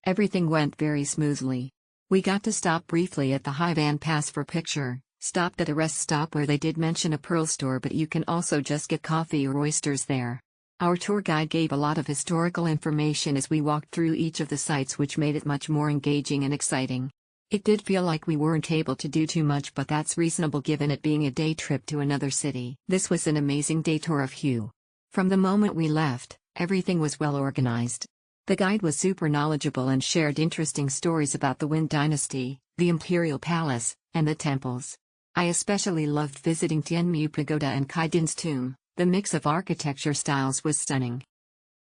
Everything went very smoothly. We got to stop briefly at the High Van Pass for picture, stopped at a rest stop where they did mention a pearl store, but you can also just get coffee or oysters there. Our tour guide gave a lot of historical information as we walked through each of the sites, which made it much more engaging and exciting. It did feel like we weren't able to do too much, but that's reasonable given it being a day trip to another city. This was an amazing day tour of Hue. From the moment we left, everything was well organized. The guide was super knowledgeable and shared interesting stories about the Wind Dynasty, the Imperial Palace, and the temples. I especially loved visiting Thien Mu Pagoda and Kai Din's tomb. The mix of architecture styles was stunning.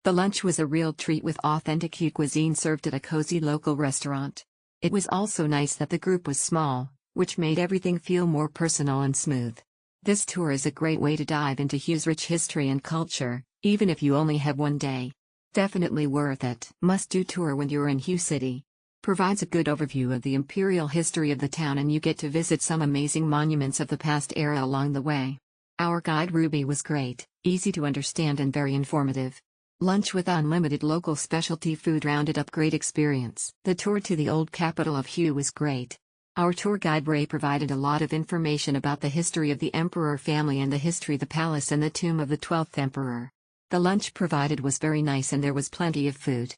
The lunch was a real treat with authentic Hue cuisine served at a cozy local restaurant. It was also nice that the group was small, which made everything feel more personal and smooth. This tour is a great way to dive into Hue's rich history and culture, even if you only have one day. Definitely worth it. Must-do tour when you're in Hue City. Provides a good overview of the imperial history of the town, and you get to visit some amazing monuments of the past era along the way. Our guide Ruby was great, easy to understand and very informative. Lunch with unlimited local specialty food rounded up great experience. The tour to the old capital of Hue was great. Our tour guide Ray provided a lot of information about the history of the emperor family and the history of the palace and the tomb of the 12th emperor. The lunch provided was very nice and there was plenty of food.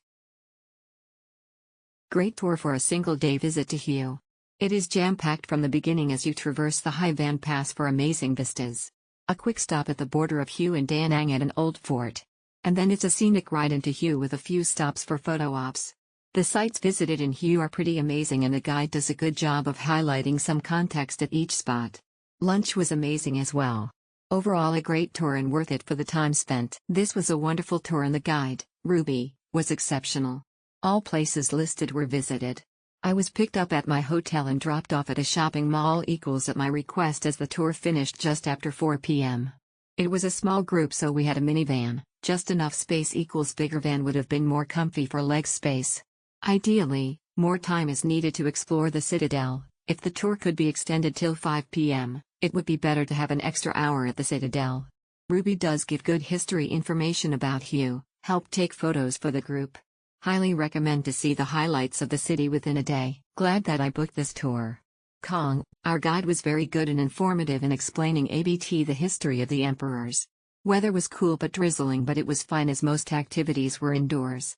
Great tour for a single-day visit to Hue. It is jam-packed from the beginning as you traverse the High Van Pass for amazing vistas. A quick stop at the border of Hue and Da Nang at an old fort. And then it's a scenic ride into Hue with a few stops for photo ops. The sites visited in Hue are pretty amazing and the guide does a good job of highlighting some context at each spot. Lunch was amazing as well. Overall a great tour and worth it for the time spent. This was a wonderful tour and the guide, Ruby, was exceptional. All places listed were visited. I was picked up at my hotel and dropped off at a shopping mall at my request as the tour finished just after 4 p.m. It was a small group, so we had a minivan, just enough space. Bigger van would have been more comfy for leg space. Ideally, more time is needed to explore the Citadel. If the tour could be extended till 5 p.m., it would be better to have an extra hour at the Citadel. Ruby does give good history information about Hue, help take photos for the group. Highly recommend to see the highlights of the city within a day. Glad that I booked this tour. Kong, our guide was very good and informative in explaining the history of the emperors. Weather was cool but drizzling, but it was fine as most activities were indoors.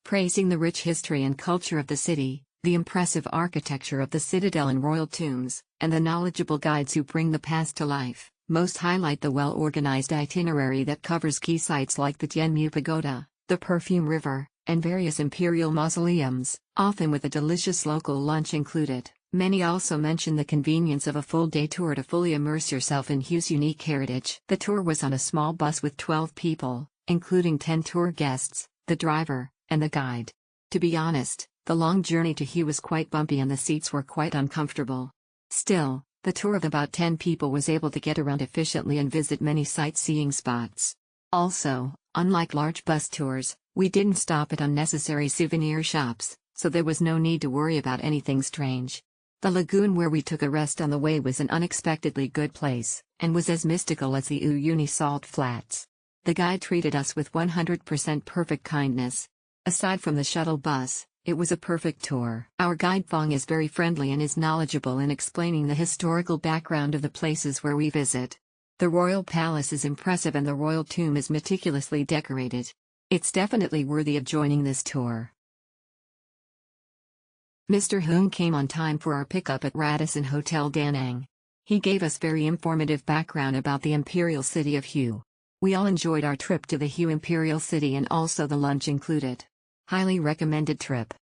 Praising the rich history and culture of the city, the impressive architecture of the citadel and royal tombs, and the knowledgeable guides who bring the past to life. Most highlight the well-organized itinerary that covers key sites like the Thien Mu Pagoda, the Perfume River, and various imperial mausoleums, often with a delicious local lunch included. Many also mention the convenience of a full-day tour to fully immerse yourself in Hue's unique heritage. The tour was on a small bus with 12 people, including 10 tour guests, the driver, and the guide. To be honest, the long journey to Hue was quite bumpy and the seats were quite uncomfortable. Still, the tour of about 10 people was able to get around efficiently and visit many sightseeing spots. Also, unlike large bus tours, we didn't stop at unnecessary souvenir shops, so there was no need to worry about anything strange. The lagoon where we took a rest on the way was an unexpectedly good place, and was as mystical as the Uyuni salt flats. The guide treated us with 100% perfect kindness. Aside from the shuttle bus, it was a perfect tour. Our guide Vong is very friendly and is knowledgeable in explaining the historical background of the places where we visit. The royal palace is impressive and the royal tomb is meticulously decorated. It's definitely worthy of joining this tour. Mr. Hung came on time for our pickup at Radisson Hotel Da Nang. He gave us very informative background about the imperial city of Hue. We all enjoyed our trip to the Hue Imperial City and also the lunch included. Highly recommended trip.